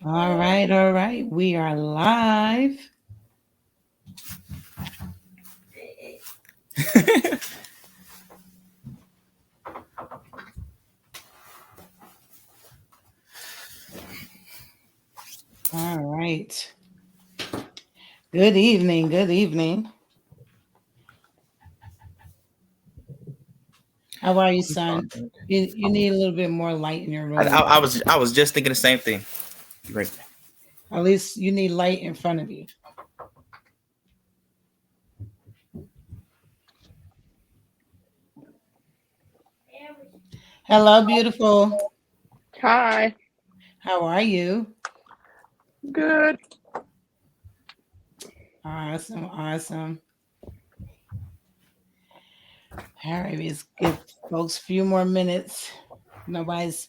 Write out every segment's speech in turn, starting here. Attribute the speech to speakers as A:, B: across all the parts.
A: All right, all right. We are live. All right. Good evening. Good evening. How are you, son? You need a little bit more light in your
B: I,
A: room.
B: I, I was I was just thinking the same thing. Right.
A: At least you need light in front of you. Hello, beautiful.
C: Hi.
A: How are you?
C: Good.
A: Awesome, awesome. All right, let's give folks a few more minutes. Nobody has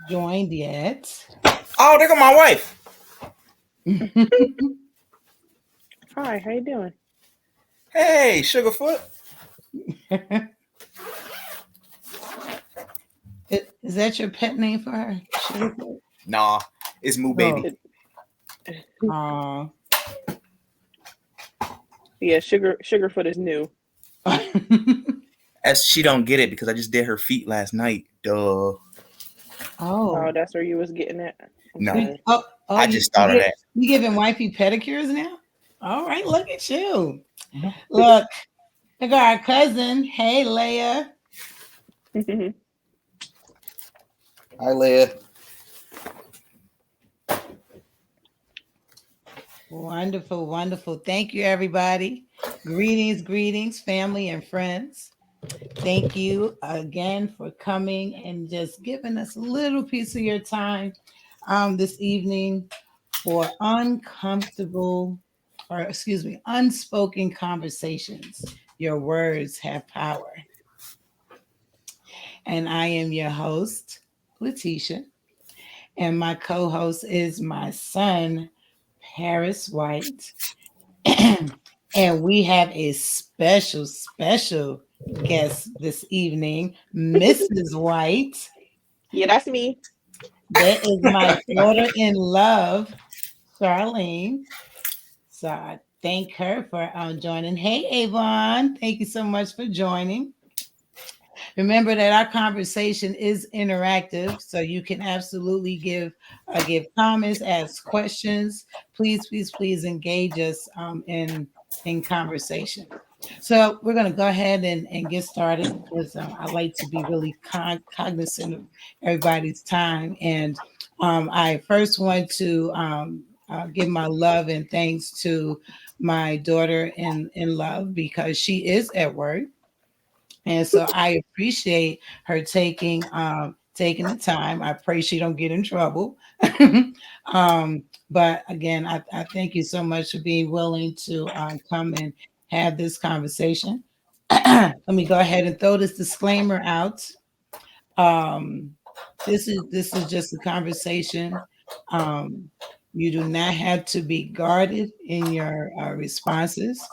A: joined yet.
B: Oh, there go my wife.
C: Hi, how you doing?
B: Hey, Sugarfoot.
A: Is that your pet name for her? Sugarfoot?
B: Nah, it's Moo
A: Oh,
B: Baby.
C: It,
A: aw.
C: yeah, Sugarfoot is new.
B: As she don't get it because I just did her feet last night. Duh.
C: Oh,
A: Oh,
C: that's where you was getting at. I'm
B: No,
A: you,
C: sorry.
A: oh, oh,
B: I just thought of that.
A: you giving wifey pedicures now? All right, look at you. Look, look at our cousin. Hey, Leia.
B: Hi, Leia.
A: Wonderful, wonderful. Thank you, everybody. Greetings, greetings, family and friends. Thank you again for coming and just giving us a little piece of your time this evening for uncomfortable, or excuse me, unspoken conversations. Your words have power. And I am your host, Letitia. And my co host is my son, Paris White. And we have a special guest this evening, Mrs. White.
C: Yeah, that's me.
A: That is my daughter in love, Charlene. So I thank her for joining. Hey, Avon, thank you so much for joining. Remember that our conversation is interactive, so you can absolutely give comments, ask questions. Please, please, please engage us in conversation. So we're going to go ahead and get started because I like to be really cognizant of everybody's time. And I first want to give my love and thanks to my daughter in love because she is at work, and so I appreciate her taking the time. I pray she don't get in trouble. But again, I thank you so much for being willing to come and have this conversation. Let me go ahead and throw this disclaimer out. Um, this is just a conversation. Um, you do not have to be guarded in your responses.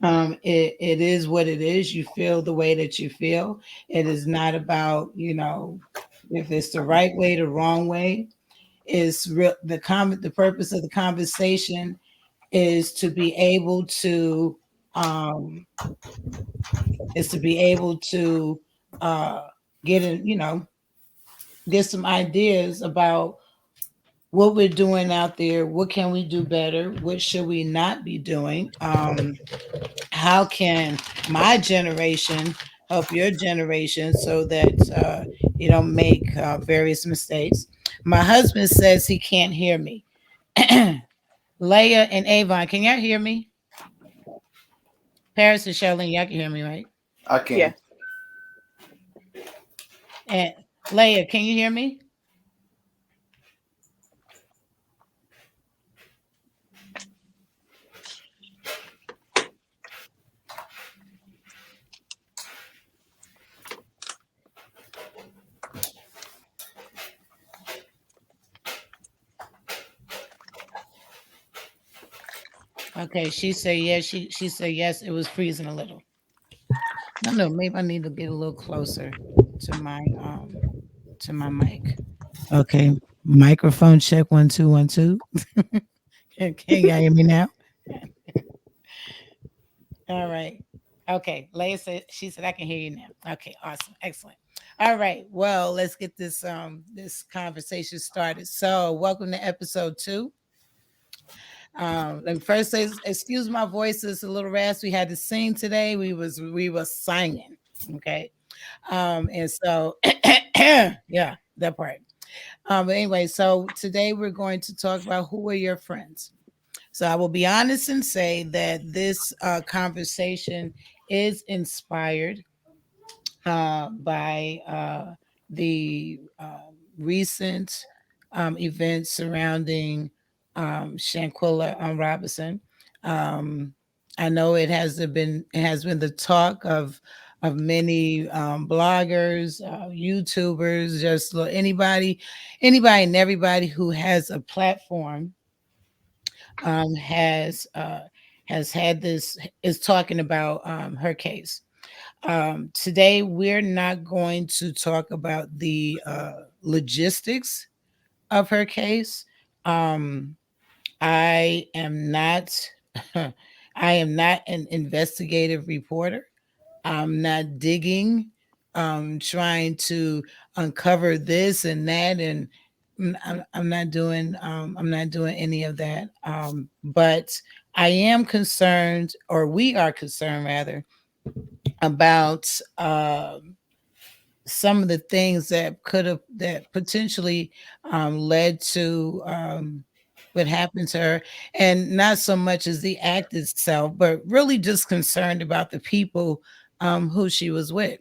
A: It is what it is. You feel the way that you feel. It is not about, if it's the right way, the wrong way. Is real the purpose of the conversation is to be able to um is to be able to uh get in, get some ideas about what we're doing out there, what can we do better, what should we not be doing, how can my generation help your generation so that you don't make various mistakes. My husband says he can't hear me. Leah and Avon, can y'all hear me? Paris and Charlene, y'all can hear me, right?
B: I
C: Yeah.
B: can.
A: And Leah, can you hear me? Okay, she said yes. She said yes. It was freezing a little. I don't know. Maybe I need to get a little closer to my mic. Okay. Microphone check 1 2 1 2. Can y'all hear me now? All right. Okay. Leah said she said I can hear you now. Okay, awesome. Excellent. All right. Well, let's get this conversation started. So welcome to episode 2. Let me first say excuse my voice, it's a little raspy. We had to sing today. We were singing. Okay. And so yeah, that part. But anyway, so today we're going to talk about who are your friends. So I will be honest and say that this conversation is inspired by the recent events surrounding Shanquilla Robinson. Um, I know it has been the talk of many bloggers, YouTubers, just anybody and everybody who has a platform um, has uh, has had this is talking about her case. Today, we're not going to talk about the logistics of her case. Um, I am not. I am not an investigative reporter. I'm not digging, trying to uncover this and that, and I'm not doing. I'm not doing any of that. But I am concerned, or we are concerned rather, about some of the things that potentially led to what happened to her, and not so much as the act itself, but really just concerned about the people who she was with.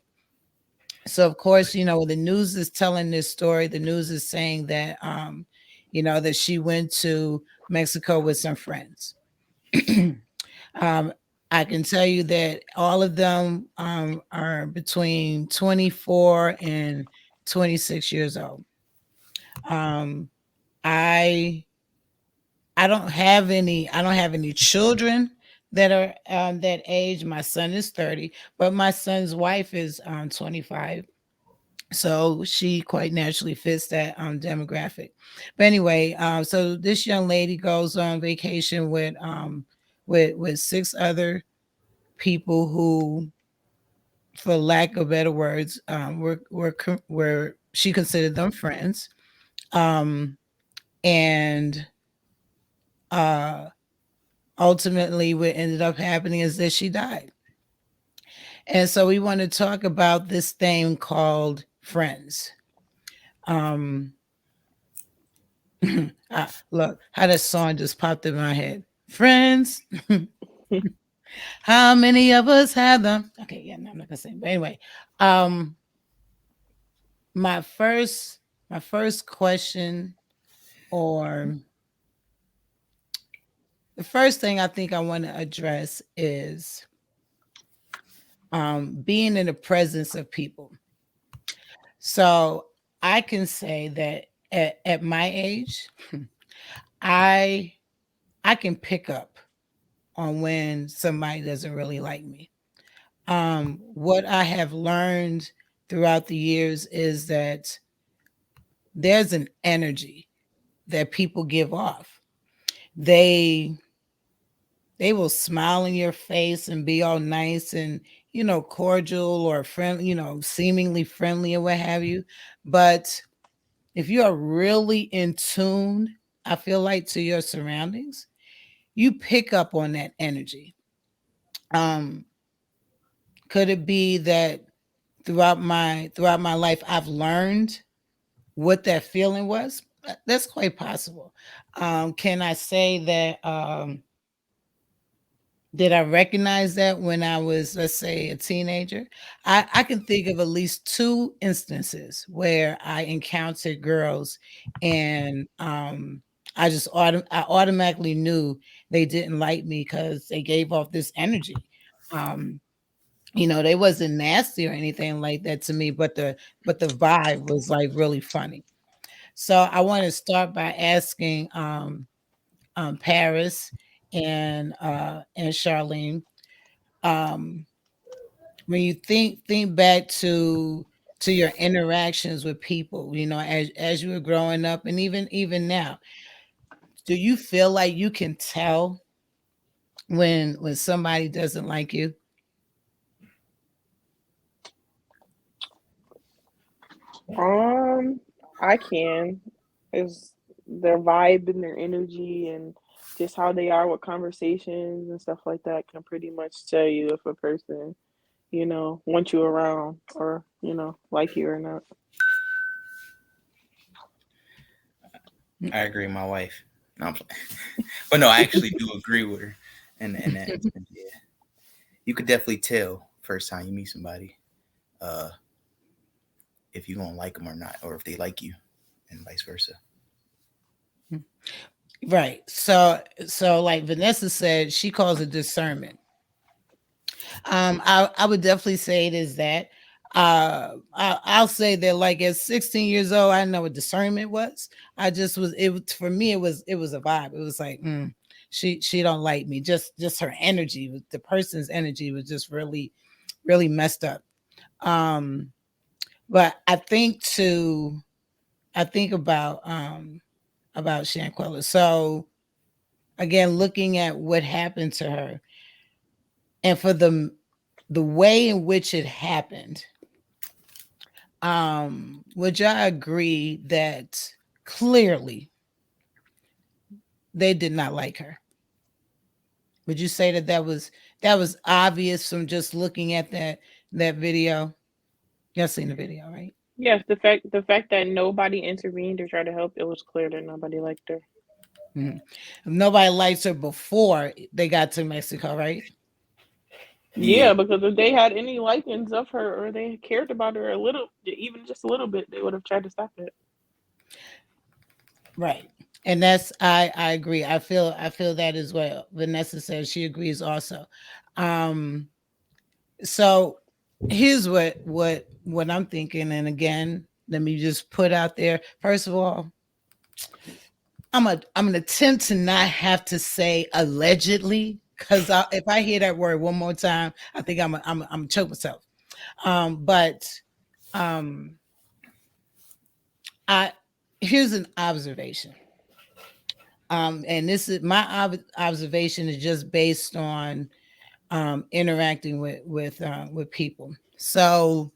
A: So of course, the news is telling this story. The news is saying that that she went to Mexico with some friends. Um, I can tell you that all of them are between 24 and 26 years old. Um, I I don't have any. I don't have any children that are that age. My son is 30, but my son's wife is 25, so she quite naturally fits that demographic. But anyway, so this young lady goes on vacation with six other people who, for lack of better words, were she considered them friends, um, and uh, ultimately, what ended up happening is that she died. And so we want to talk about this thing called friends. Um, look, how that song just popped in my head. Friends, how many of us have them? Okay, yeah, no, I'm not gonna sing. But anyway, um, my first my first question, or the first thing I think I want to address, is being in the presence of people. So I can say that at my age, I I can pick up on when somebody doesn't really like me. What I have learned throughout the years is that there's an energy that people give off. They they will smile in your face and be all nice and cordial or friendly, seemingly friendly or what have you. But if you are really in tune, I feel like, to your surroundings, you pick up on that energy. Um, could it be that throughout my life I've learned what that feeling was? That's quite possible. Can I say that did I recognize that when I was, let's say, a teenager? I can think of at least two instances where I encountered girls, and I automatically knew they didn't like me because they gave off this energy. Um, they wasn't nasty or anything like that to me, but the vibe was like really funny. So I want to start by asking Paris and Charlene, um, when you think back to to your interactions with people, as you were growing up, and even now, do you feel like you can tell when somebody doesn't like you?
C: I can. Is their vibe and their energy and just how they are with conversations and stuff like that can pretty much tell you if a person, wants you around or, like you or not.
B: I agree with my wife. No, I'm playing. But no, I actually do agree with her. And that, yeah, you could definitely tell first time you meet somebody, uh, if you're gonna like them or not, or if they like you, and vice versa.
A: Right. So like Vanessa said, she calls it discernment. I would definitely say it is that. I'll say that like at 16 years old, I didn't know what discernment was. I just was it was for me, it was a vibe. It was like, she don't like me. Just her energy, the person's energy was just really, really messed up. Um, but I think about Shanquella. So again, looking at what happened to her, and for the way in which it happened, would y'all agree that clearly they did not like her? Would you say that was obvious from just looking at that video? Y'all seen the video, right?
C: Yes, the fact that nobody intervened or tried to help, it was clear that nobody liked her.
A: Mhm. Nobody likes her before they got to Mexico, right?
B: Yeah,
C: Yeah, because if they had any likings of her or they cared about her a little, even just a little bit, they would have tried to stop it.
A: Right. And that's I agree. I feel that as well. Vanessa says she agrees also. Um so here's what I'm thinking, and again, let me just put out there. First of all, I'm gonna attempt to not have to say allegedly, because if I hear that word one more time, I think I'm choke myself. But um I here's an observation. And this is my observation is just based on interacting with people. So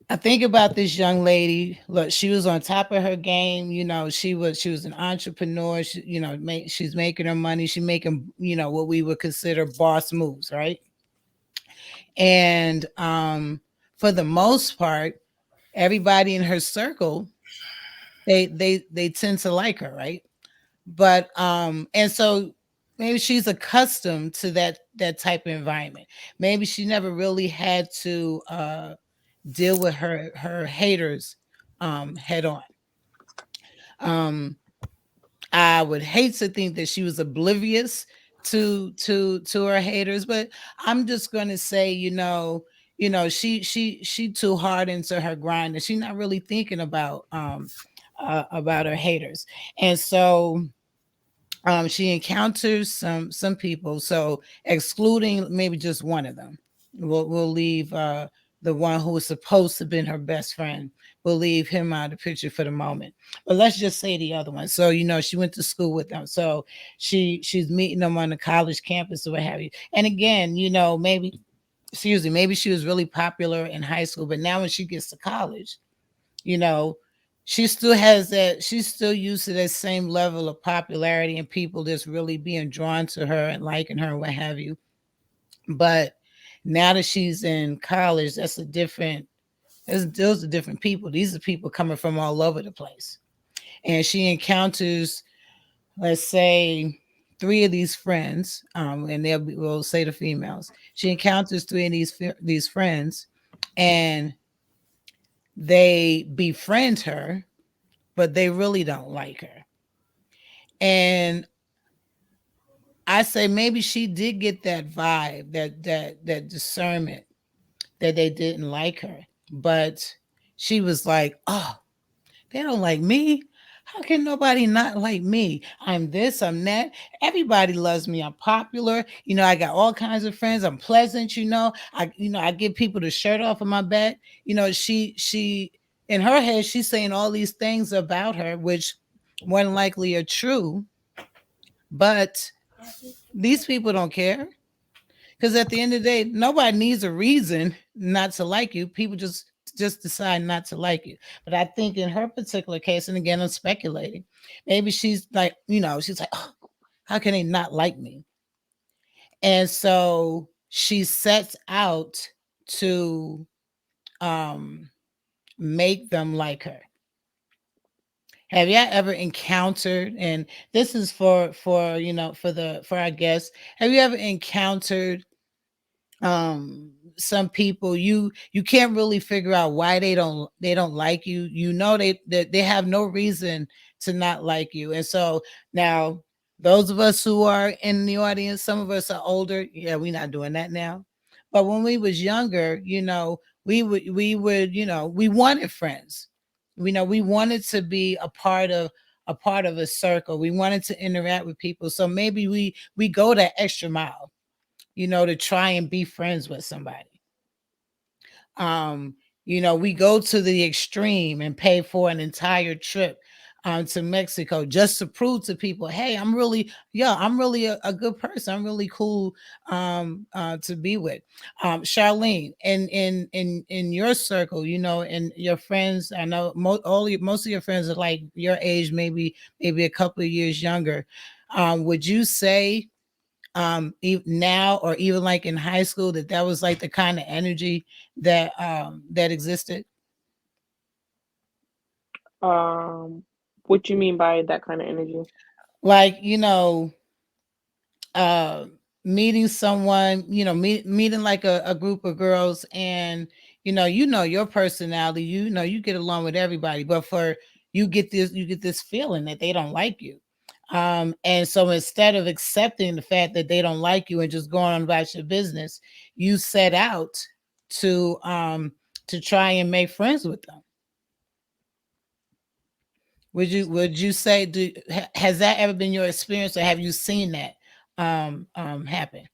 A: I think about this young lady. Look, she was on top of her game. She was an entrepreneur. She's making her money. She's making what we would consider boss moves, right? And for the most part, everybody in her circle, they tend to like her, right? But and so maybe she's accustomed to that type of environment. Maybe she never really had to deal with her haters head on. um I would hate to think that she was oblivious to her haters, but I'm just going to say, she too hard into her grind, and she's not really thinking about her haters. And so she encounters some people. So excluding maybe just one of them, we'll leave the one who was supposed to have been her best friend. We'll leave him out of the picture for the moment. But let's just say the other one. So she went to school with them. So she's meeting them on the college campus or what have you. And again, maybe excuse me, maybe she was really popular in high school, but now when she gets to college, you know, she still has that, she's still used to that same level of popularity and people just really being drawn to her and liking her and what have you. But now that she's in college, those are different people. These are people coming from all over the place. And she encounters, let's say, three of these friends, and we'll say the females. She encounters three of these friends, and they befriend her, but they really don't like her. And I say maybe she did get that vibe, that discernment that they didn't like her, but she was like, "Oh, they don't like me. How can nobody not like me? I'm this, I'm that. Everybody loves me. I'm popular. I got all kinds of friends. I'm pleasant, I give people the shirt off of my back. She in her head, she's saying all these things about her, which more than likely are true, but these people don't care. Because at the end of the day, nobody needs a reason not to like you. People just decide not to like you. But I think in her particular case, and again, I'm speculating, maybe she's like, she's like, oh, how can they not like me? And so she sets out to make them like her. Have you ever encountered, and this is for our guests, have you ever encountered some people you can't really figure out why they don't like you, they have no reason to not like you? And so now, those of us who are in the audience, some of us are older. Yeah, we're not doing that now, but when we was younger, we wanted friends. We wanted to be a part of a circle. We wanted to interact with people, so maybe we go that extra mile, to try and be friends with somebody. Um, we go to the extreme and pay for an entire trip to Mexico just to prove to people, hey, I'm really a good person. I'm really cool to be with. Charlene, in your circle, and your friends, I know most of your friends are like your age, maybe a couple of years younger. Would you say now, or even like in high school, that was like the kind of energy that existed?
C: What you mean by that kind of energy?
A: Like, uh meeting someone, meeting like a group of girls, and your personality, you get along with everybody, but for you get this feeling that they don't like you. And so instead of accepting the fact that they don't like you and just going on about your business, you set out to try and make friends with them. Would you say, has that ever been your experience, or have you seen that happen?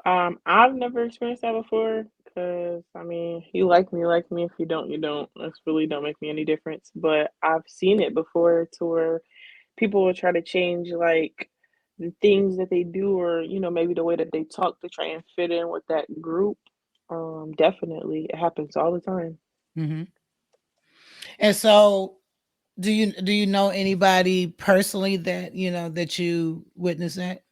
C: I've never experienced that before because I mean, you like me, you like me. If you don't, you don't. It really don't make me any difference. But I've seen it before to where people will try to change like the things that they do, or maybe the way that they talk to try and fit in with that group. Definitely, it happens all the time.
A: Hmm. And so, do you know anybody personally that you witnessed that?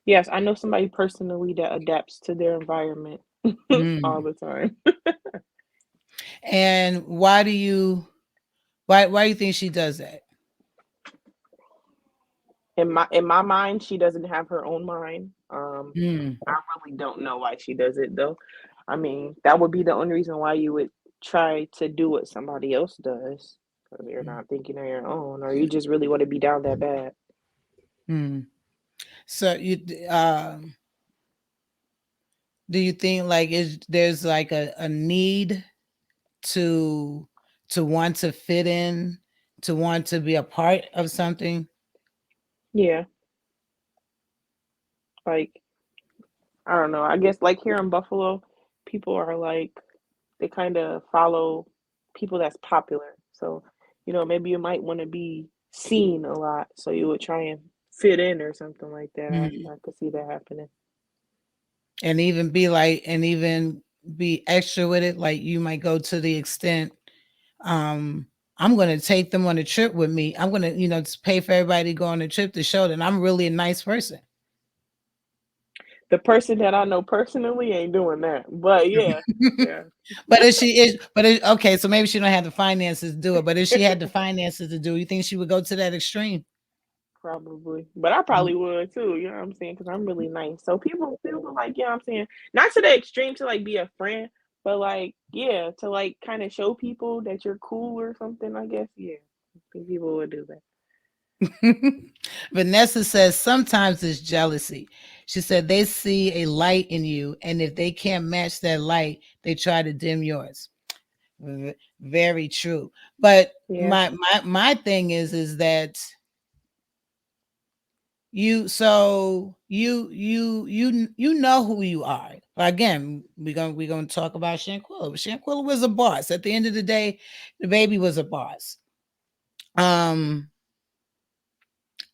C: Yes, I know somebody personally that adapts to their environment all
A: Mm.
C: the time.
A: And why do you think she does that?
C: In my mind, she doesn't have her own mind.
A: Mm.
C: I really don't know why she does it though. I mean, that would be the only reason why you would try to do what somebody else does, because you're not thinking of your own, or you just really want to be down that bad.
A: Mm. So do you think like there's like a need to want to fit in, to want to be a part of something?
C: Yeah, like I don't know. I guess like here in Buffalo, people are like they kind of follow people that's popular. So, maybe you might want to be seen a lot, so you would try and fit in or something like that. I could see that happening.
A: And even be extra with it, like you might go to the extent, um I'm going to take them on a trip with me. I'm going to just pay for everybody to go on a trip to show that I'm really a nice person.
C: The person that I know personally ain't doing that, but yeah, yeah,
A: But if she is, okay, so maybe she don't have the finances to do it, but if she had the finances to do it, you think she would go to that extreme?
C: probably. But I probably would too. You know what I'm saying? Because I'm really nice. So people like, yeah, I'm saying not to the extreme to like be a friend, but like, yeah, to like kind of show people that you're cool or something. I guess, yeah, I think people would do that.
A: Vanessa says sometimes it's jealousy. She said they see a light in you, and if they can't match that light, they try to dim yours. Very true. But
C: Yeah.
A: my thing is that you know who you are. Again, we're gonna talk about Shanquilla. Shanquilla was a boss. At the end of the day, the baby was a boss. Um,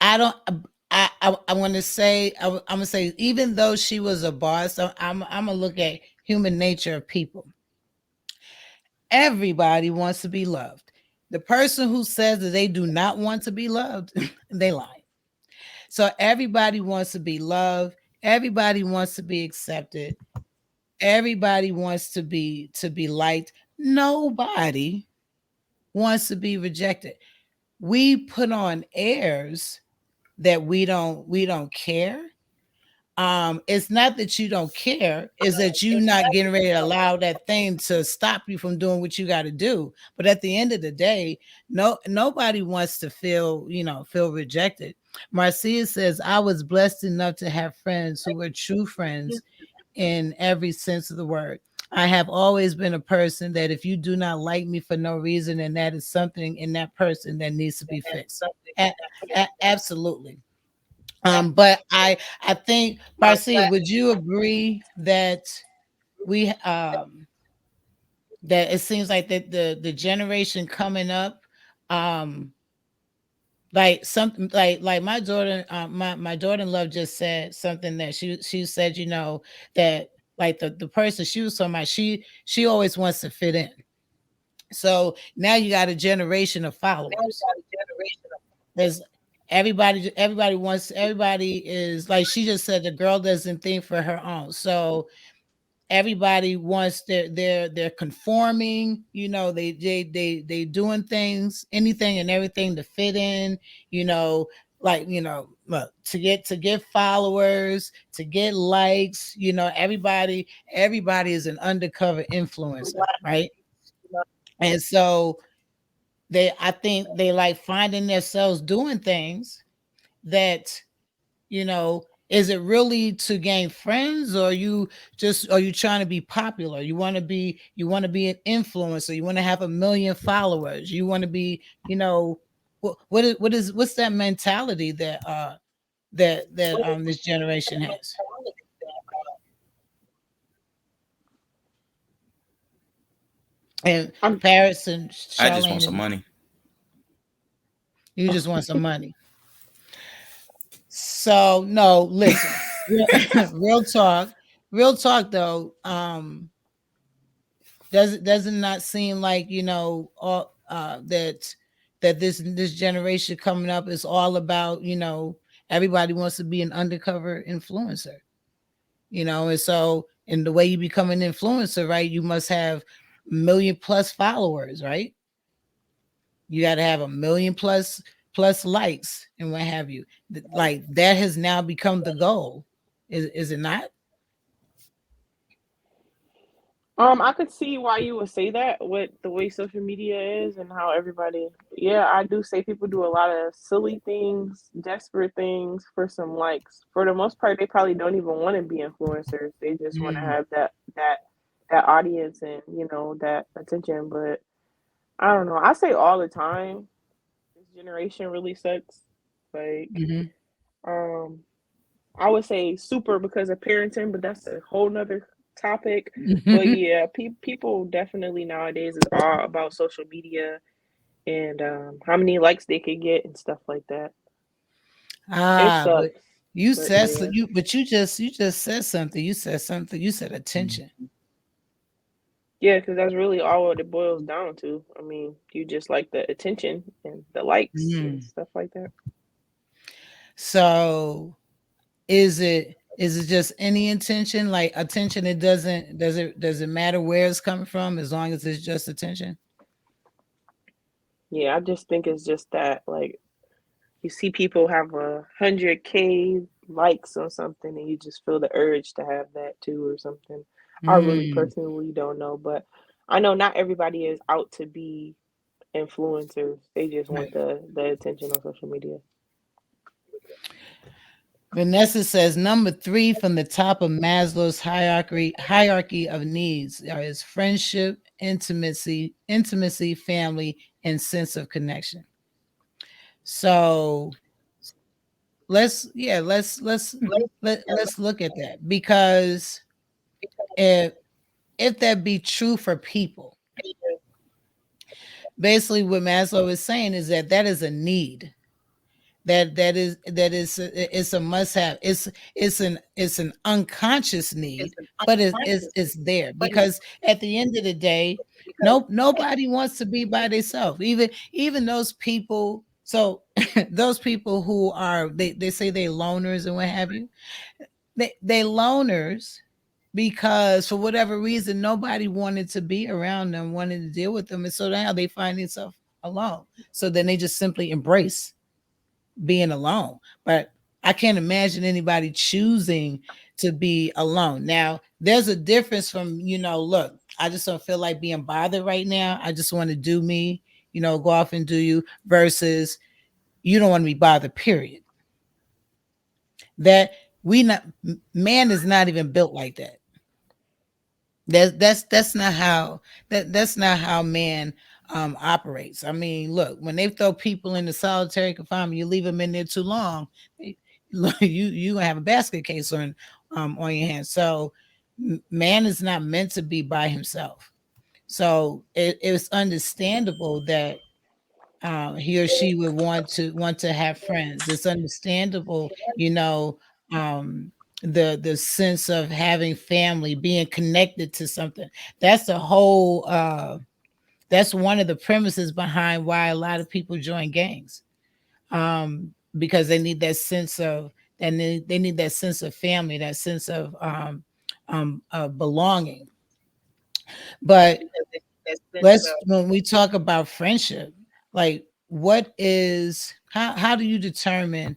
A: I don't. I want to say I'm gonna say even though she was a boss, I'm gonna look at human nature of people. Everybody wants to be loved. The person who says that they do not want to be loved, they lie. So everybody wants to be loved. Everybody wants to be accepted. Everybody wants to be liked. Nobody wants to be rejected. We put on airs that we don't care. It's not that you don't care, is that you not getting ready to allow that thing to stop you from doing what you got to do. But at the end of the day, nobody wants to feel rejected. Marcia says, I was blessed enough to have friends who were true friends in every sense of the word. I have always been a person that if you do not like me for no reason, and that is something in that person that needs to be fixed. Absolutely. But I think, Marcia, would you agree that we that it seems like that the generation coming up, um, like something like my daughter in love just said something that she said, that like the person she was talking about, she always wants to fit in. So now you got a generation of followers. There's everybody is like she just said, the girl doesn't think for her own. So everybody wants they're conforming, they doing things, anything and everything to fit in, look, to get followers, to get likes, everybody is an undercover influencer, right? And so I think they like finding themselves doing things that, is it really to gain friends, or are you trying to be popular? You want to be an influencer, you want to have 1 million followers, you want to be, what's that mentality that this generation has? And
C: I'm
A: Paris and
B: I just want
A: Charlene,
B: some money.
A: you just want some money. So no, listen, real talk, real talk though. Does it not seem like, all that this generation coming up is all about, everybody wants to be an undercover influencer, and so, and the way you become an influencer, right, you must have 1 million plus followers, right? You got to have 1 million plus likes and what have you. Like that has now become the goal, is it not?
C: I could see why you would say that with the way social media is and how everybody, yeah, I do say people do a lot of silly things, desperate things for some likes. For the most part, they probably don't even want to be influencers. They just want to
A: Mm,
C: have that audience and, that attention. But I don't know. I say all the time, this generation really sucks. Like,
A: mhm.
C: um, I would say super because of parenting, but that's a whole nother topic. But yeah, people definitely nowadays is all about social media and how many likes they could get and stuff like that. It
A: But
C: sucks,
A: you
C: but
A: said so,
C: yeah,
A: you just said something. You said attention.
C: yeah, because that's really all what it boils down to. I mean, you just like the attention and the likes and
A: Mm.
C: stuff like that.
A: So is it just any intention, like attention? It does it matter where it's coming from, as long as it's just attention?
C: Yeah, I just think it's just that like you see people have 100K likes on something and you just feel the urge to have that too or something. I really
A: Mm.
C: personally don't know, but I know not everybody is out to be influencers. They just want
A: Right.
C: the attention on social media.
A: Vanessa says number 3 from the top of Maslow's hierarchy of needs is friendship, intimacy, family, and sense of connection. So let's look at that, because if that be true for people, basically what Maslow is saying is that is a need. It's a must have. It's an unconscious need, but it's there, because at the end of the day, nobody wants to be by themselves. Even those people. So those people who are they say they loners and what have you. They loners because for whatever reason nobody wanted to be around them, wanted to deal with them, and so now they find themselves alone. So then they just simply embrace being alone. But I can't imagine anybody choosing to be alone. Now, there's a difference from, look, I just don't feel like being bothered right now. I just want to do me, go off and do you, versus you don't want to be bothered, period. That man is not even built like that. That's not how man operates. I mean, look, when they throw people into solitary confinement, you leave them in there too long, you gonna have a basket case on your hands. So man is not meant to be by himself. So it's understandable that he or she would want to have friends. It's understandable, the sense of having family, being connected to something. That's the whole that's one of the premises behind why a lot of people join gangs, because they need that sense of, and they need that sense of family, that sense of belonging. But when we talk about friendship, like how do you determine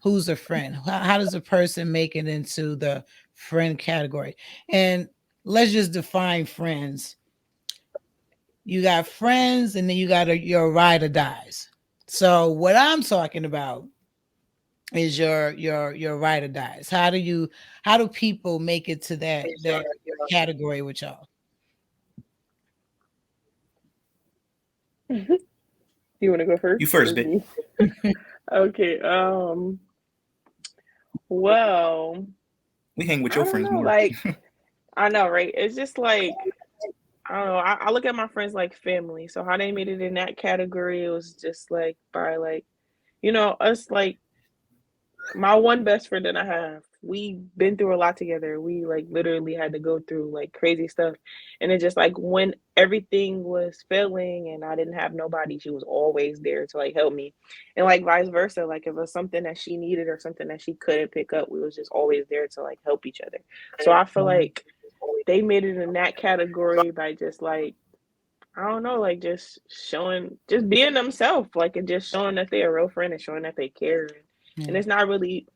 A: who's a friend? How does a person make it into the friend category? And let's just define friends. You got friends, and then you got your ride or dies. So what I'm talking about is your ride or dies. How do people make it to that category with y'all?
C: You want to go first?
B: You first, bitch.
C: Okay. Well,
B: we hang with your friends more.
C: Like, I know, right? It's just like, I don't know. I look at my friends like family. So how they made it in that category, it was just like by like, us, like my one best friend that I have, we've been through a lot together. We like literally had to go through like crazy stuff. And it just like when everything was failing and I didn't have nobody, she was always there to like help me. And like vice versa, like if it was something that she needed or something that she couldn't pick up, we was just always there to like help each other. So I feel like they made it in that category by just like, I don't know, like just being themselves, like, and just showing that they're a real friend and showing that they care. And it's not really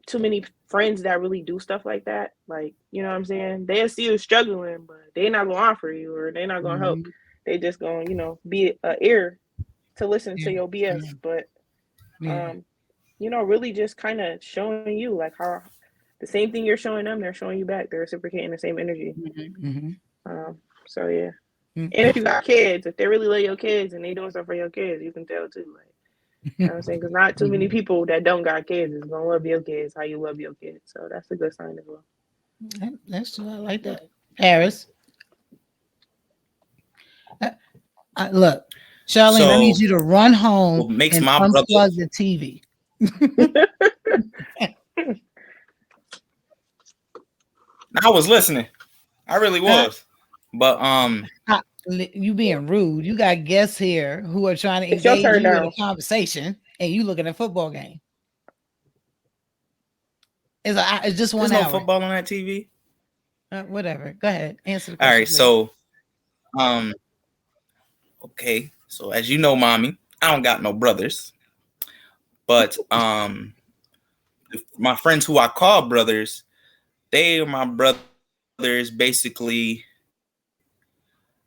C: too many friends that really do stuff like that. Like, you know what I'm saying? They'll see you struggling, but they're not going to offer you, or they're not going to help. They just going to, be an ear to listen to your BS. But, really just kind of showing you like how the same thing you're showing them, they're showing you back. They're reciprocating the same energy. So, yeah. And if you got kids, if they really love your kids and they doing stuff for your kids, you can tell too. Like, you know what I'm saying? Because not too many people that don't got kids is going to love your kids how you love your kids. So that's a good sign as well.
A: That's true. I like that. Harris. Look, Charlene, I need you to run home and unplug the TV.
B: I was listening. I really was. But
A: you being rude. You got guests here who are trying to engage you in a conversation, and you looking at a football game. It's just 1 hour.
B: There's no football on that TV.
A: Whatever. Go ahead. Answer the question.
B: All right. Please. So, okay. So as you know, mommy, I don't got no brothers, but my friends who I call brothers, they are my brothers. Basically,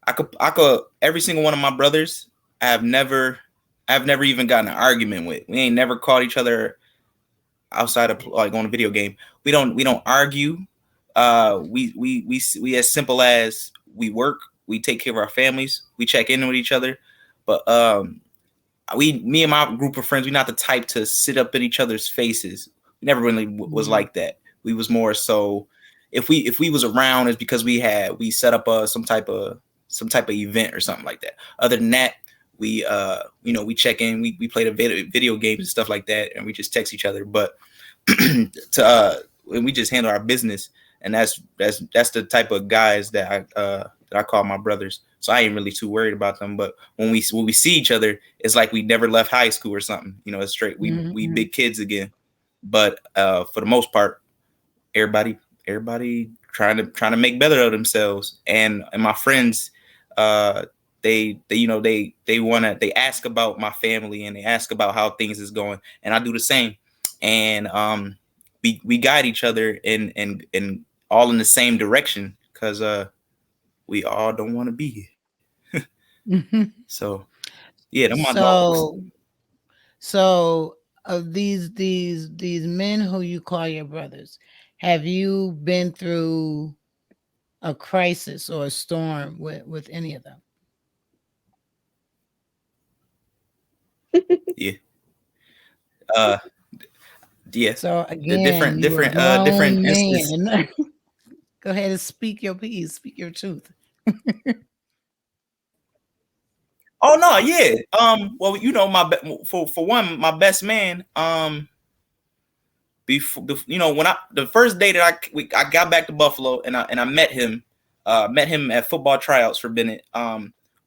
B: I could every single one of my brothers, I've never even gotten an argument with. We ain't never called each other outside of like on a video game. We don't argue. We as simple as we work, we take care of our families, we check in with each other. But me and my group of friends, we're not the type to sit up in each other's faces. We never really was like that. We was more so if we was around, it's because we set up some type of event or something like that. Other than that, we we check in, we play the video games and stuff like that, and we just text each other. But and we just handle our business, and that's the type of guys that I call my brothers. So I ain't really too worried about them. But when we see each other, it's like we never left high school or something. It's straight. We big kids again. But for the most part, everybody trying to make better of themselves. And my friends, they ask about my family, and they ask about how things is going, and I do the same. And we guide each other in all in the same direction, because we all don't want to be here. So yeah, them my dogs.
A: So of these men who you call your brothers, have you been through a crisis or a storm with any of them?
B: Yeah. Yeah.
A: So again,
B: the different instances.
A: Go ahead and speak your piece, speak your truth.
B: Oh no, yeah. Well, for one, my best man. Before when the first day that I got back to Buffalo, and I met him at football tryouts for Bennett.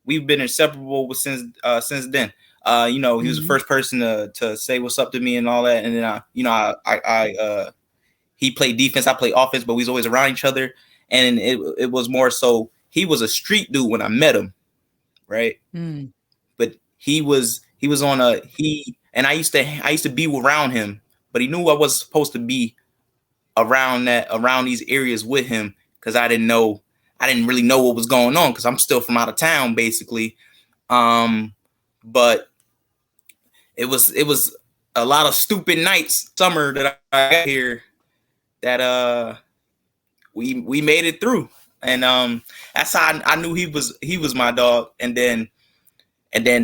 B: We've been inseparable since then. He was the first person to say what's up to me and all that, and then he played defense, I played offense, but we was always around each other, and it was more so he was a street dude when I met him. Right. But he was on and I used to be around him, but he knew I was supposed to be around these areas with him, because I didn't really know what was going on, because I'm still from out of town basically. But it was a lot of stupid nights summer that I got here that we made it through. And that's how I knew he was my dog. And then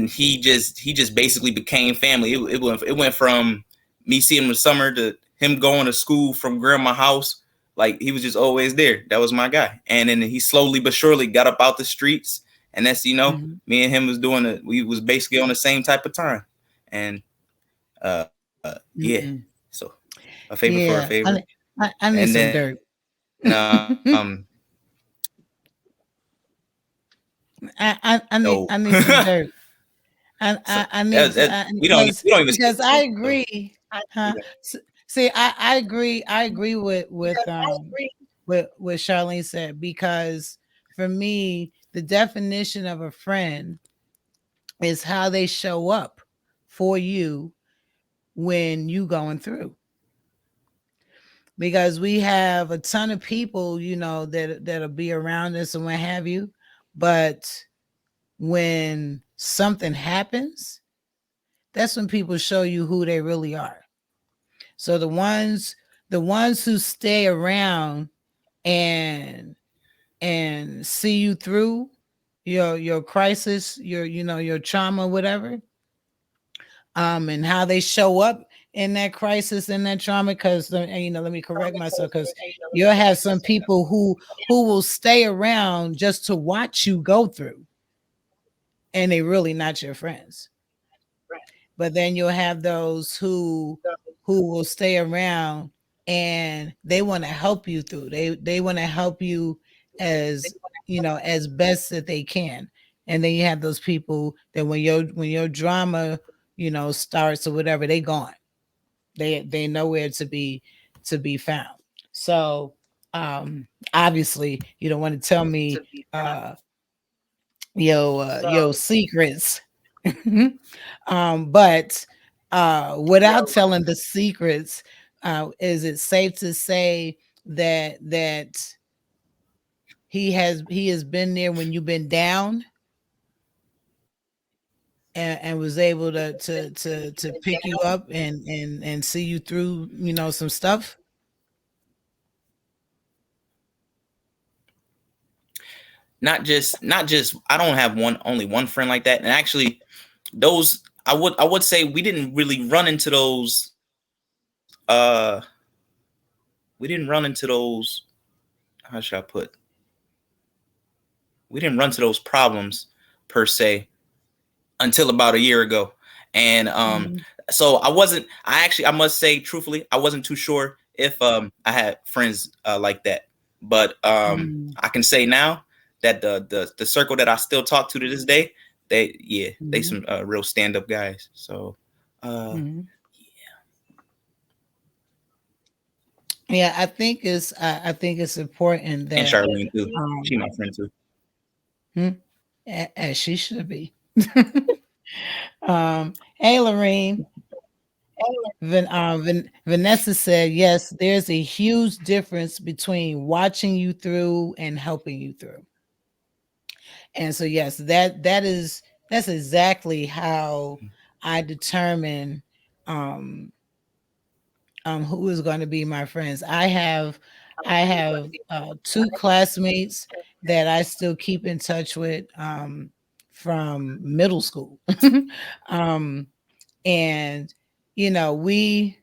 B: he just basically became family. It went from me seeing him in the summer to him going to school from grandma's house. Like, he was just always there. That was my guy. And then he slowly but surely got up out the streets. And that's, me and him we was basically on the same type of time. And yeah. So a favor for a favor.
A: I need some dirt. I need some dirt. I need we don't even, because I agree. See, I agree. I agree with Charlene said, because for me, the definition of a friend is how they show up for you when you going through. Because we have a ton of people, that'll be around us and what have you, but when something happens, that's when people show you who they really are. So the ones who stay around and see you through your crisis, your trauma, whatever, and how they show up in that crisis, in that trauma. Because let me correct myself, because you'll have some people who will stay around just to watch you go through, and they really not your friends. But then you'll have those who will stay around and they want to help you through. They want to help you as best that they can. And then you have those people that when your drama, starts or whatever, they gone. They nowhere to be found. So obviously you don't want to tell me your secrets. But without telling the secrets, is it safe to say that he has been there when you've been down? and was able to pick you up and see you through, some stuff?
B: Not just I don't have only one friend like that. And actually those I would say we didn't really run into those how should I put, we didn't run to those problems per se until about a year ago. And so I must say truthfully, I wasn't too sure if I had friends like that. But I can say now that the circle that I still talk to this day, they some real stand-up guys. So
A: yeah, I think it's important that,
B: and Charlene too. She's my friend too.
A: As she should be. Hey, Lorene. Vanessa said, yes, there's a huge difference between watching you through and helping you through. And so, yes, that's exactly how I determine who is going to be my friends. I have two classmates that I still keep in touch with from middle school. And we're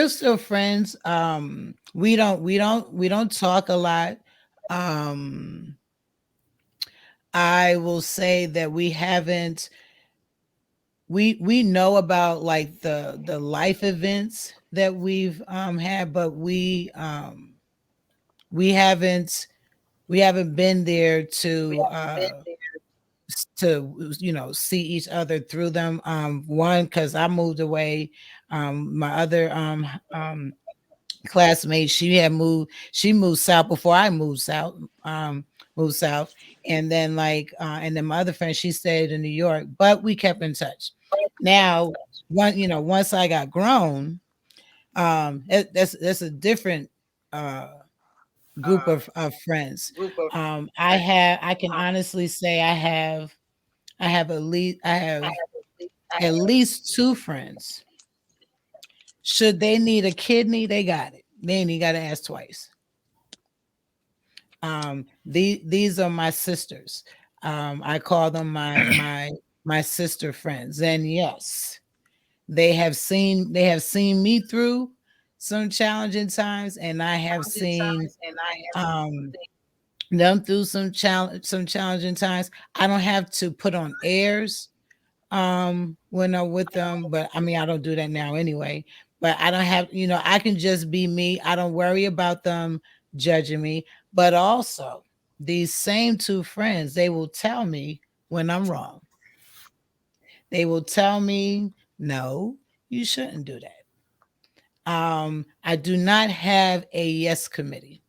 A: still friends. We don't talk a lot. I will say that we haven't. We know about like the life events that we've had, but we haven't been there to see each other through them. One, because I moved away. My other classmate, she moved south before I moved south. And then and then my other friend, she stayed in New York, but we kept in touch. Now, once I got grown, that's a different group of friends. I can honestly say I have at least two friends. Should they need a kidney, they got it. They ain't even got to ask twice. These are my sisters. I call them my sister friends. And yes, they have seen me through some challenging times, and I have seen them through some challenging times. I don't have to put on airs when I'm with them, but I mean, I don't do that now anyway. But I don't have, I can just be me. I don't worry about them judging me. But also, these same two friends, they will tell me when I'm wrong. They will tell me, no, you shouldn't do that. I do not have a yes committee.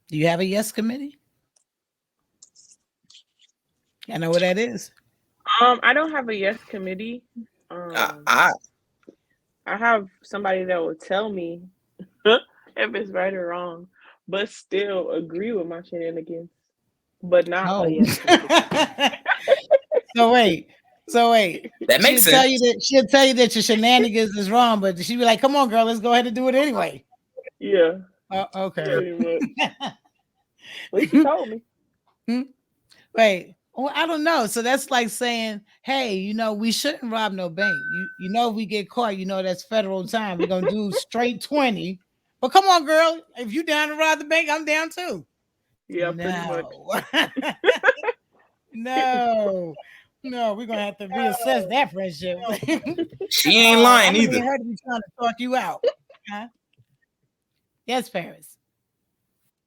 A: Do you have a yes committee? I know what that is.
C: I don't have a yes committee. I have somebody that will tell me if it's right or wrong, but still agree with my shenanigans, but not a yes committee.
A: So wait.
B: That makes sense.
A: She'll tell you that your shenanigans is wrong, but she'll be like, "Come on, girl, let's go ahead and do it anyway."
C: Yeah.
A: Okay.
C: Well, she told me.
A: Wait. Well, I don't know. So that's like saying, "Hey, we shouldn't rob no bank. If we get caught, that's federal time. We're gonna do straight 20. But come on, girl, if you down to rob the bank, I'm down too."
C: Yeah, pretty much.
A: No, we're gonna have to reassess that friendship.
B: She ain't lying either.
A: Her to be trying to talk you out. Huh? Yes, Paris.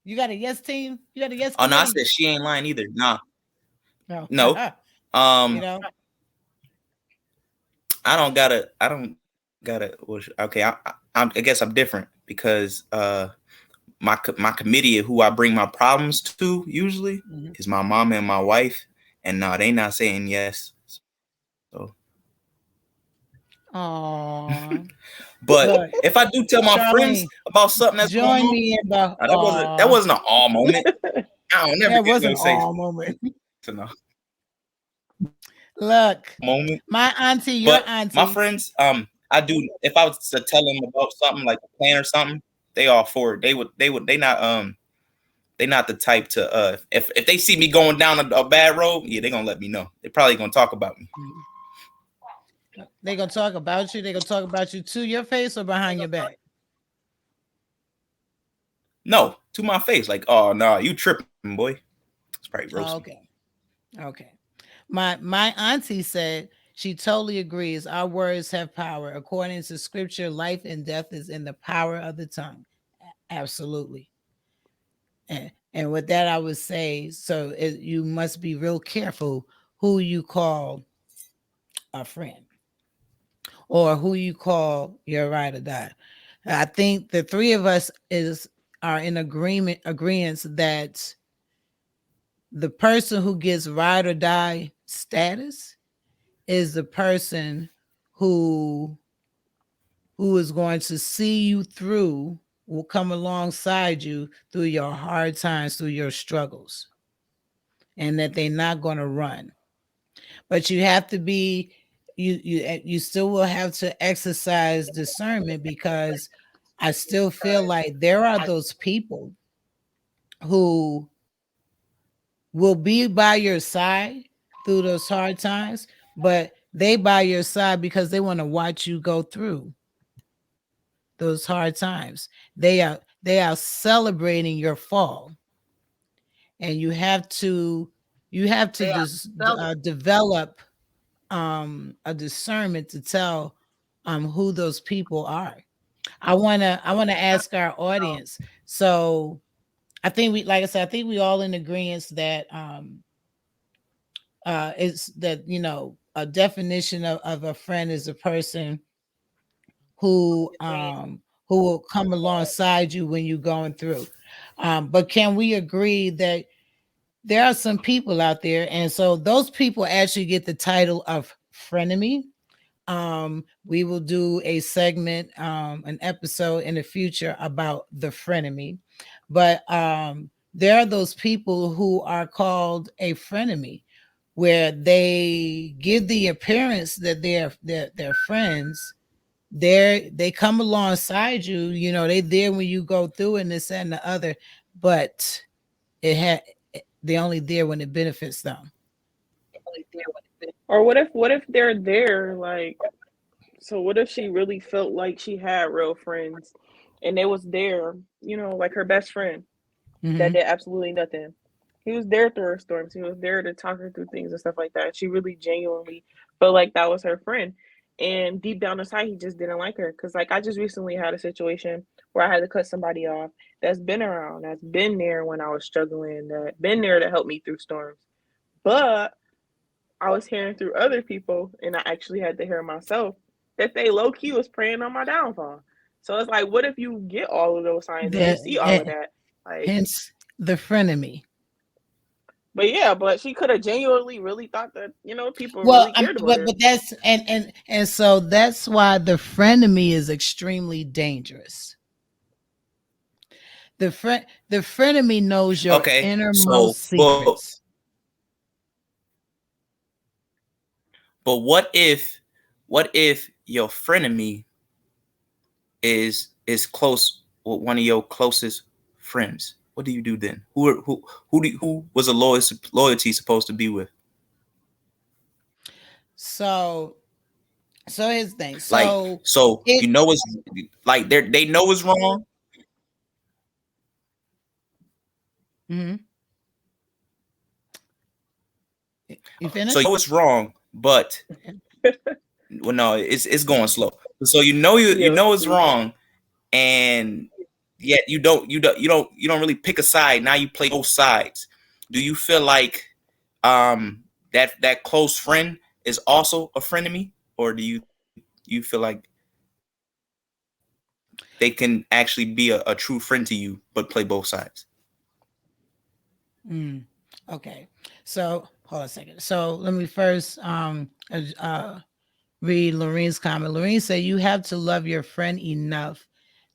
A: You got a yes team? You got a yes?
B: Oh no, I said she ain't lying either. Nah.
A: No.
B: I don't gotta. Okay, I guess I'm different because my committee of who I bring my problems to usually is my mom and my wife. And no, they not saying yes. So, but if I do tell my friends about something that's
A: join
B: going on,
A: me in the
B: that wasn't an all moment. I don't never
A: that wasn't an all moment.
B: So no.
A: Look,
B: moment.
A: my auntie, your
B: But my
A: auntie.
B: friends, I do. If I was to tell them about something like a plan or something, they all for it. They not the type to if they see me going down a bad road, yeah, they gonna let me know. They probably gonna talk about me.
A: They gonna talk about you. They gonna talk about you to your face or behind your back.
B: No, to my face, like, oh no, you tripping, boy. It's probably
A: Oh,
B: roasting.
A: okay. My auntie said she totally agrees. Our words have power. According to scripture, life and death is in the power of the tongue. Absolutely. And with that, I would say, you must be real careful who you call a friend or who you call your ride or die. I think the three of us are in agreements that the person who gets ride or die status is the person who is going to see you through, will come alongside you through your hard times, through your struggles, and that they're not going to run. But you have to be you still will have to exercise discernment, because I still feel like there are those people who will be by your side through those hard times, but they by your side because they want to watch you go through those hard times. They are celebrating your fall, and you have to just develop a discernment to tell who those people are. I want to ask our audience. So I think like I said, I think we all in agreement that it's that a definition of a friend is a person who will come alongside you when you're going through. But can we agree that there are some people out there, and so those people actually get the title of frenemy? We will do a segment, an episode in the future about the frenemy, but there are those people who are called a frenemy, where they give the appearance that they're friends. They come alongside you, they there when you go through and this and the other, but they only there when it benefits them.
C: Or what if they're there, like, so what if she really felt like she had real friends and they was there, like her best friend that
A: Hmm.
C: did absolutely nothing. He was there through her storms. He was there to talk her through things and stuff like that. She really genuinely felt like that was her friend. And deep down inside, he just didn't like her. Cause like I just recently had a situation where I had to cut somebody off that's been around, that's been there when I was struggling, that been there to help me through storms. But I was hearing through other people, and I actually had to hear myself, that they low key was praying on my downfall. So it's like, what if you get all of those signs and you
A: That
C: see all of that? Like,
A: hence the frenemy.
C: but yeah, but she could have genuinely really thought that, people
A: Well,
C: really cared about
A: but
C: her.
A: that's and so that's why the frenemy is extremely dangerous. The frenemy knows your
B: Okay,
A: innermost
B: so
A: secrets.
B: but what if your frenemy is close with one of your closest friends? What do you do then? Who was a loyalty supposed to be with?
A: So here's the thing.
B: Like,
A: So
B: so
A: it
B: it's like they know it's wrong.
A: mhm. You
B: So you
A: finished?
B: know it's wrong, but well, no, it's going slow. So you
C: Yeah.
B: know it's wrong, and yet you don't really pick a side. Now you play both sides. Do you feel like that close friend is also a friend of me, or do you feel like they can actually be a true friend to you but play both sides?
A: Okay. So hold on a second. So let me first read Lorene's comment. Lorene said you have to love your friend enough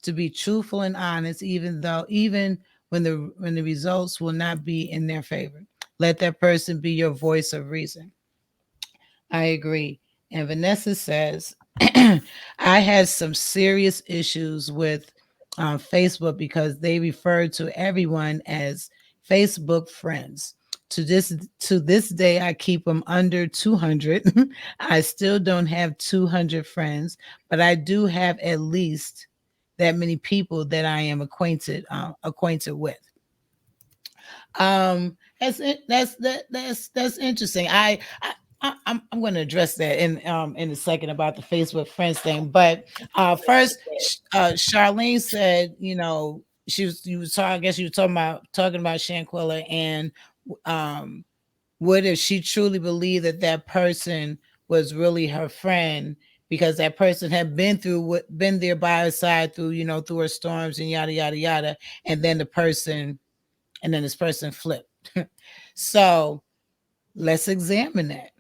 A: to be truthful and honest, even when the results will not be in their favor. Let that person be your voice of reason. I agree. And Vanessa says, I had some serious issues with Facebook because they refer to everyone as Facebook friends. To this day, I keep them under 200. I still don't have 200 friends, but I do have at least that many people that I am acquainted with. That's interesting. I'm going to address that in a second about the Facebook friends thing. But first, Charlene said, she was talking. I guess you were talking about Shanquilla, and um, what if she truly believed that that person was really her friend because that person had been there by her side through through her storms and yada yada yada, and then this person flipped. So let's examine that.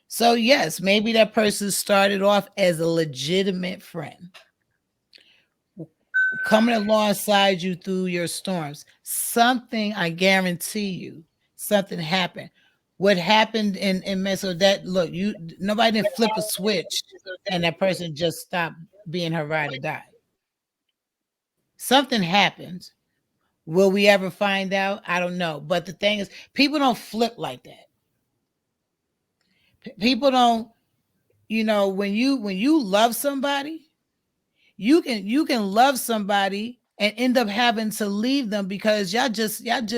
A: So, yes, maybe that person started off as a legitimate friend, coming alongside you through your storms. Something, I guarantee you, something happened. What happened in Meso that look, nobody didn't flip a switch and that person just stopped being her ride or die. Something happened. Will we ever find out? I don't know. But the thing is, people don't flip like that. People don't, when you love somebody, you can love somebody and end up having to leave them because y'all just ain't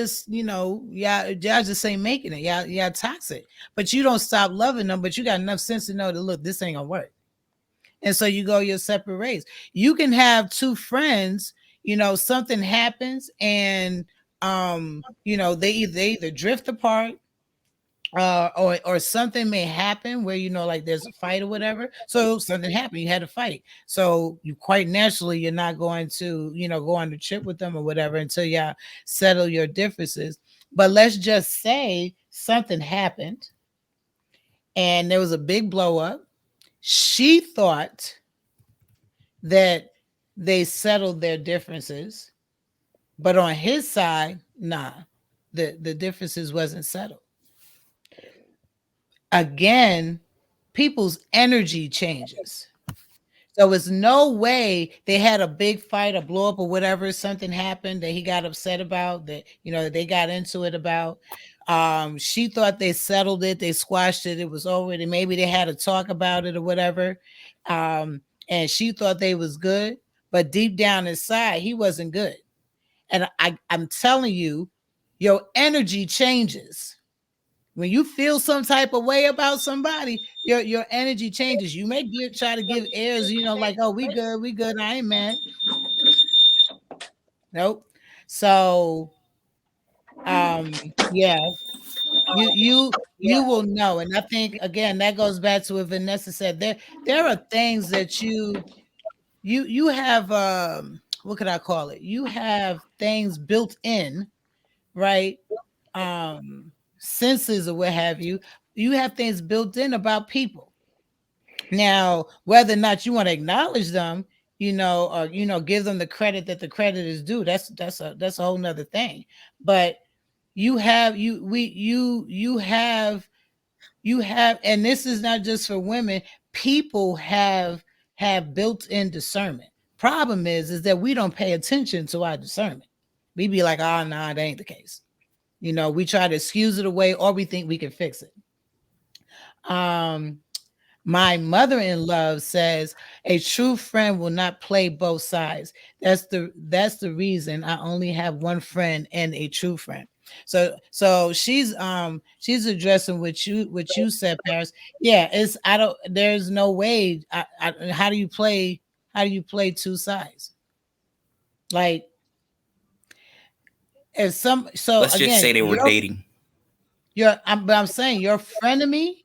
A: making it. Y'all toxic. But you don't stop loving them, but you got enough sense to know that look, this ain't gonna work. And so you go your separate ways. You can have two friends, something happens and they either drift apart, or something may happen where like there's a fight or whatever. So something happened, you had to fight. So you quite naturally you're not going to go on the trip with them or whatever until y'all settle your differences. But let's just say something happened and there was a big blow up. She thought that they settled their differences, but on his side, nah, the differences wasn't settled. Again, people's energy changes. So it's no way they had a big fight, a blow up, or whatever. Something happened that he got upset about, that they got into it about. She thought they settled it, they squashed it, it was over. And maybe they had a talk about it or whatever. And she thought they was good, but deep down inside, he wasn't good. And I'm telling you, your energy changes. When you feel some type of way about somebody, your energy changes. You may try to give airs, like, oh, we good, I ain't mad. Nope. So, yeah, you will know. And I think again that goes back to what Vanessa said. There are things that you have. What could I call it? You have things built in, right? Senses or what have you. You have things built in about people. Now, whether or not you want to acknowledge them, or give them the credit that the credit is due, that's a whole nother thing. But you have, and this is not just for women. People have built-in discernment. Problem is that we don't pay attention to our discernment. We be like, oh, no, that ain't the case. We try to excuse it away, or we think we can fix it. My mother-in-law says a true friend will not play both sides. That's the reason I only have one friend and a true friend. So she's addressing what you said, Paris. Yeah, there's no way. How do you play two sides? Like, if some so
B: Let's
A: again,
B: just say they were dating.
A: but I'm saying your frenemy,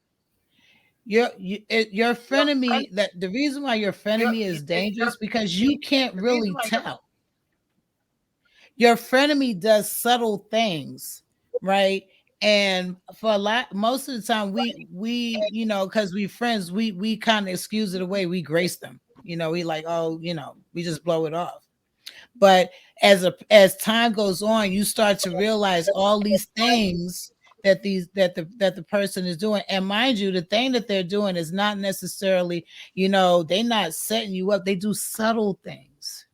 A: your frenemy. That the reason why your frenemy is dangerous because you can't really tell. Your frenemy does subtle things, right? And for most of the time, we because we friends, we kind of excuse it away. We grace them. We like, oh, we just blow it off. But as time goes on, you start to realize all these things that the person is doing. And mind you, the thing that they're doing is not necessarily, they're not setting you up. They do subtle things.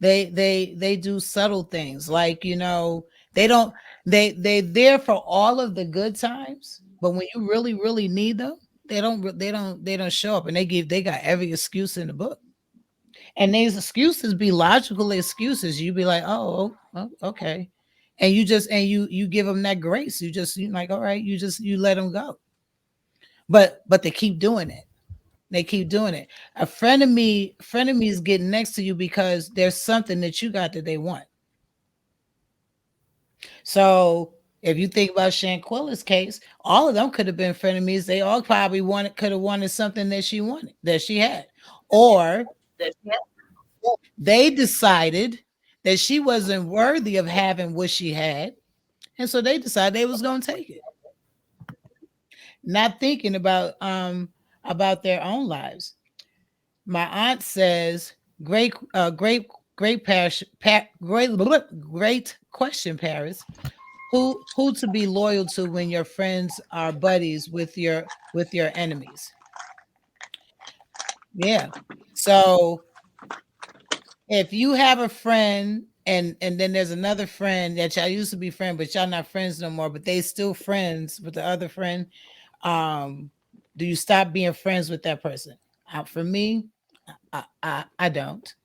A: They do subtle things, like, they don't they're there for all of the good times, but when you really really need them, they don't show up, and they got every excuse in the book. And these excuses be logical excuses. You be like, oh, okay. And you give them that grace. You like, all right, you let them go. But they keep doing it. They keep doing it. A frenemy is getting next to you because there's something that you got that they want. So if you think about Shanquilla's case, all of them could have been frenemies. They all probably could have wanted something that she had. Or they decided that she wasn't worthy of having what she had, and so they decided they was going to take it, not thinking about their own lives. My aunt says, great question, Paris. Who to be loyal to when your friends are buddies with your enemies? Yeah. So if you have a friend and then there's another friend that y'all used to be friends, but y'all not friends no more, but they still friends with the other friend, do you stop being friends with that person? For me, I don't.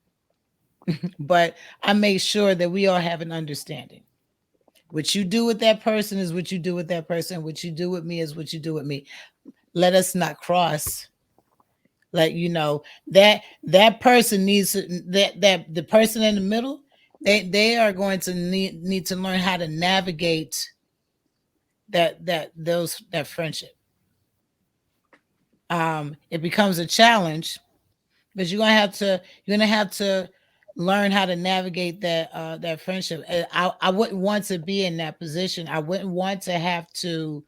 A: But I make sure that we all have an understanding. What you do with that person is what you do with that person. What you do with me is what you do with me. Let us not cross. Like, that person needs that the person in the middle, they are going to need to learn how to navigate that friendship. It becomes a challenge, but you're gonna have to learn how to navigate that friendship. I wouldn't want to be in that position. I wouldn't want to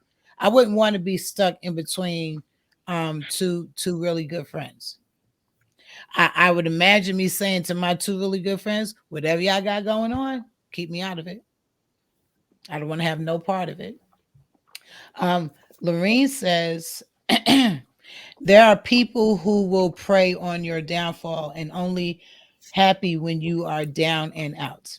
A: be stuck in between two really good friends. I would imagine me saying to my two really good friends, whatever y'all got going on, keep me out of it. I don't want to have no part of it. Lorene says, there are people who will prey on your downfall and only happy when you are down and out.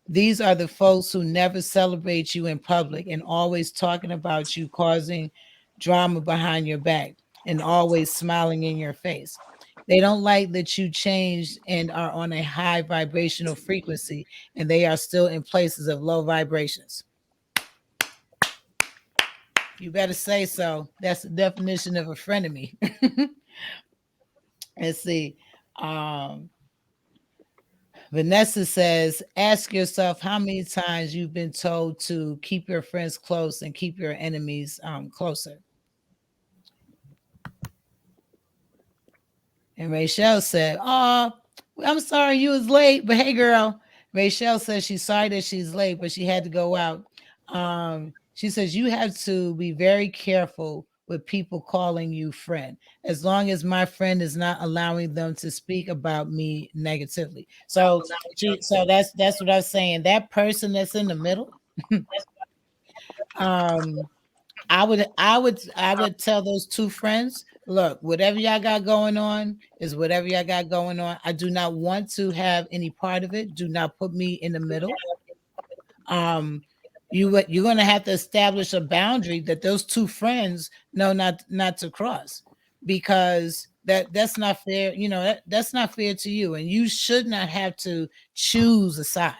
A: These are the folks who never celebrate you in public and always talking about you, causing drama behind your back and always smiling in your face. They don't like that you changed and are on a high vibrational frequency, and they are still in places of low vibrations. You better say so. That's the definition of a frenemy. Let's see. Vanessa says, ask yourself how many times you've been told to keep your friends close and keep your enemies closer. And Rachel said, oh, I'm sorry you was late, but hey, girl. Rachel says she's sorry that she's late, but she had to go out. She says, you have to be very careful with people calling you friend, as long as my friend is not allowing them to speak about me negatively. So that's what I was saying. That person that's in the middle, I would tell those two friends, look, whatever y'all got going on is whatever y'all got going on. I do not want to have any part of it. Do not put me in the middle. You're going to have to establish a boundary that those two friends know not to cross, because that's not fair. That's not fair to you, and you should not have to choose a side.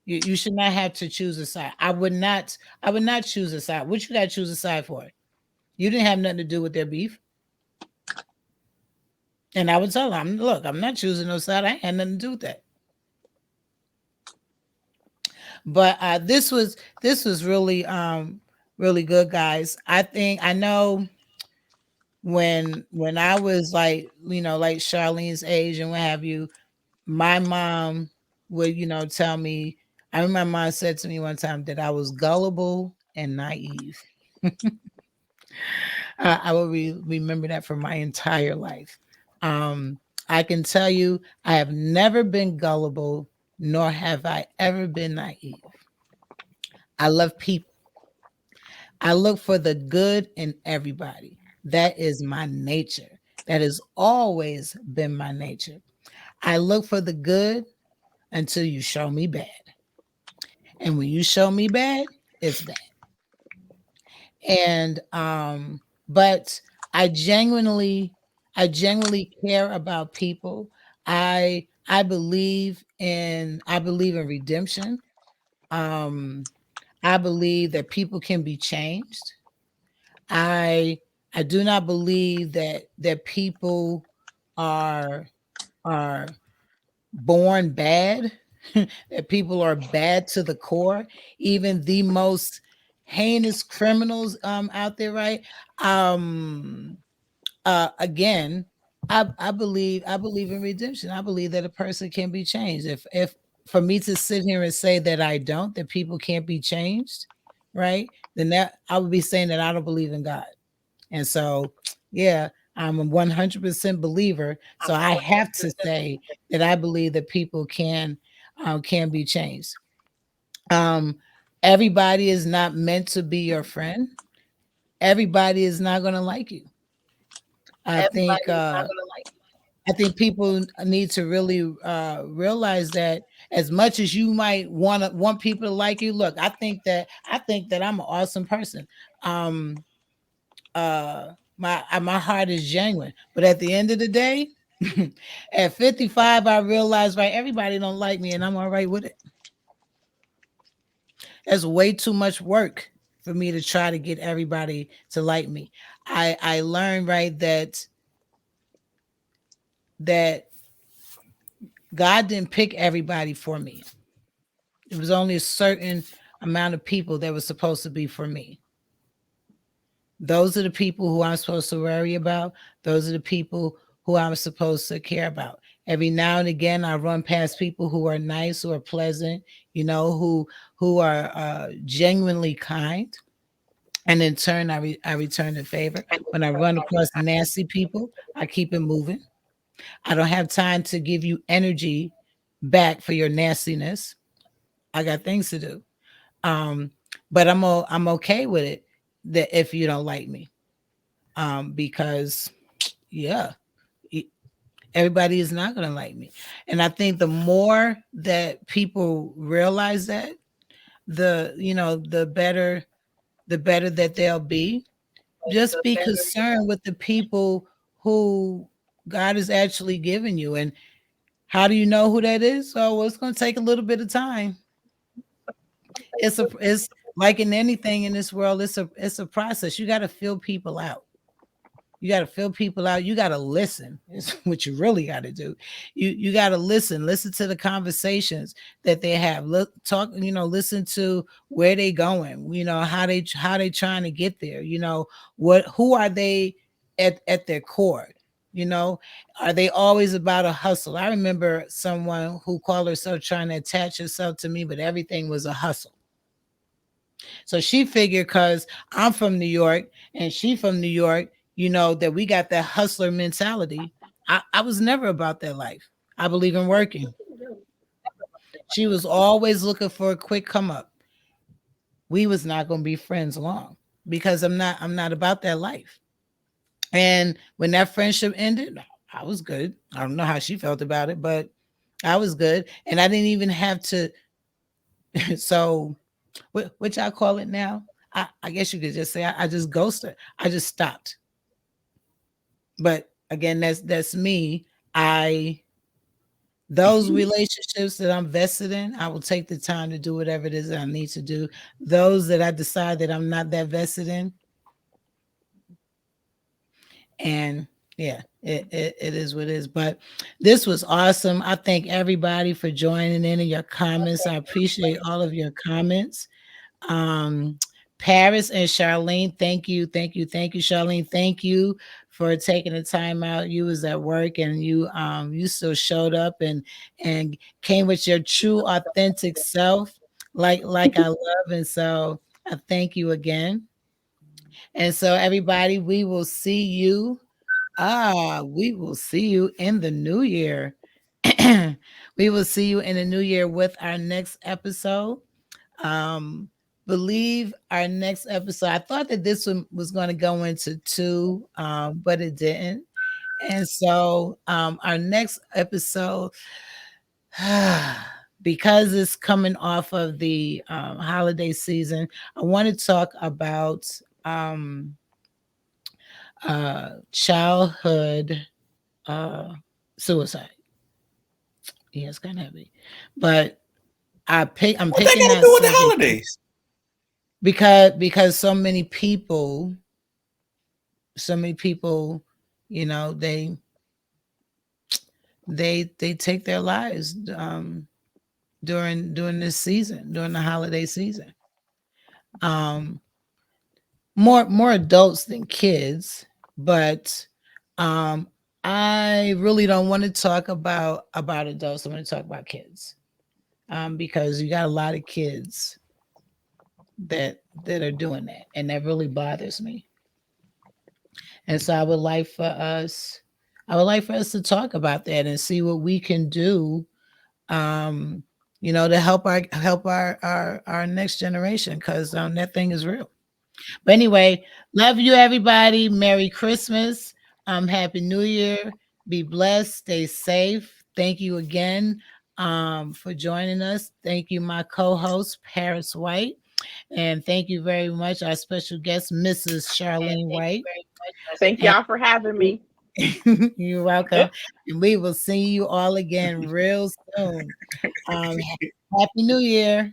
A: You should not have to choose a side. I would not choose a side. What you got to choose a side for? You didn't have nothing to do with their beef. And I would tell them, look, I'm not choosing no side. I had nothing to do with that. But this was really really good, guys. I know when I was like Charlene's age and what have you, my mom would tell me. I remember my mom said to me one time that I was gullible and naive. I will remember that for my entire life. I can tell you, I have never been gullible, nor have I ever been naive. I love people. I look for the good in everybody. That is my nature. That has always been my nature. I look for the good until you show me bad. And when you show me bad, it's bad. And but I genuinely care about people. I believe in redemption. Um I believe that people can be changed. I I do not believe that people are are born bad, that people are bad to the core, even the most heinous criminals out there, right? Um Again, I believe in redemption. I believe that a person can be changed. If for me to sit here and say that I don't, that people can't be changed, right? Then that I would be saying that I don't believe in God. And so, yeah, I'm a 100% believer. So I have to say that I believe that people can be changed. Um, Everybody is not meant to be your friend. Everybody is not going to like you. I think I think people need to really realize that as much as you might want people to like you, look, I think that I'm an awesome person. Um, my heart is genuine, but at the end of the day, at 55, I realized right everybody don't like me, and I'm all right with it. That's way too much work for me to try to get everybody to like me. I learned right that God didn't pick everybody for me. It was only a certain amount of people that was supposed to be for me. Those are the people who I'm supposed to worry about. Those are the people who I'm supposed to care about. Every now and again, I run past people who are nice, who are pleasant, who are genuinely kind, and in turn, I return the favor. When I run across nasty people, I keep it moving. I don't have time to give you energy back for your nastiness. I got things to do. Um, but I'm okay with it that if you don't like me, because yeah, e- everybody is not gonna like me, and I think the more that people realize that, the better that they'll be. Just be concerned with the people who God is actually giving you, and how do you know who that is? Oh, well, it's going to take a little bit of time. It's like in anything in this world, it's a process. You got to feel people out. You got to feel people out. You got to listen. Is what you really got to do. You got to listen to the conversations that they have. Look, talk, listen to where they going, how they trying to get there, who are they at their core, you know are they always about a hustle? I remember someone who called herself trying to attach herself to me, but everything was a hustle. So she figured because I'm from New York and she from New York, that we got that hustler mentality. I was never about that life. I believe in working. She was always looking for a quick come up. We was not going to be friends long because I'm not about that life. And when that friendship ended, I was good. I don't know how she felt about it, but I was good. And I didn't even have to. So which I call it now. I guess you could just say I just ghosted. I just stopped. But again, that's me. I Those relationships that I'm vested in, I will take the time to do whatever it is that I need to do. Those that I decide that I'm not that vested in, and yeah, it is what it is. But this was awesome. I thank everybody for joining in and your comments. I appreciate all of your comments. Um, Paris and Charlene, thank you, Charlene. Thank you for taking the time out. You was at work and you still showed up and came with your true authentic self, like I love. And so I thank you again. And so everybody, we will see you. We will see you in the new year. We will see you in the new year with our next episode. Um, believe our next episode, I thought that this one was going to go into 2, but it didn't. And so our next episode, because it's coming off of the holiday season, I want to talk about childhood suicide. Yeah, it's kind of heavy, but I'm
B: What they
A: picking
B: got to
A: that
B: do with the
A: subject
B: holidays?
A: because so many people, you know, they take their lives during this season, during the holiday season. Um, more adults than kids, but I really don't want to talk about adults. I want to talk about kids, because you got a lot of kids that are doing that, and that really bothers me. And so I would like for us to talk about that and see what we can do, um, to help our next generation, because that thing is real. But anyway, love you, everybody. Merry Christmas. Happy New Year. Be blessed. Stay safe. Thank you again for joining us. Thank you, my co-host, Paris White. And thank you very much, our special guest, Mrs. Charlene White.
C: Thank y'all for having me.
A: You're welcome. And we will see you all again real soon. Happy New Year.